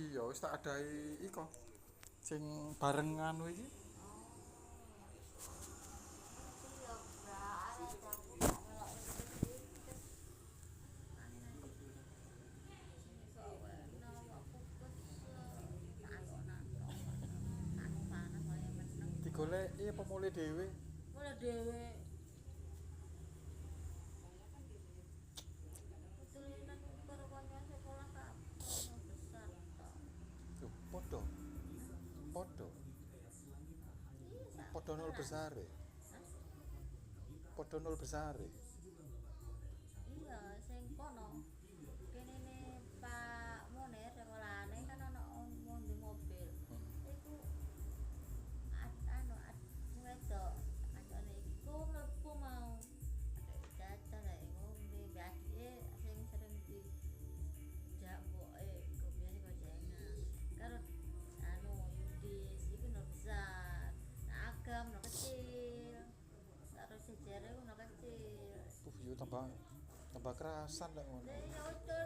Iya, wis tak adahi iko. Sing bareng anu iki. Digoleki apa mulai dhewe? Mulai dhewe tulinan karo kanca sekolah kabeh yang besar tok. Loh, padha. Padha. Iya sak Padha nol kelas. besare. Hah? Padha nol besare. Iya, sing kono. Kene ne Pak Munir sekolahane kan ana wong di mobil. Iku wedok kancane iki ku mlebu mau. Ada jajan ae ngombe mbake sing sering di jamboke iku biyen gojengan. Karo Yudis iku no besar. Agam no kecil. Karo sejere ku no kecil. Yo tambah tambah kerasan lek ngono. Ya udah,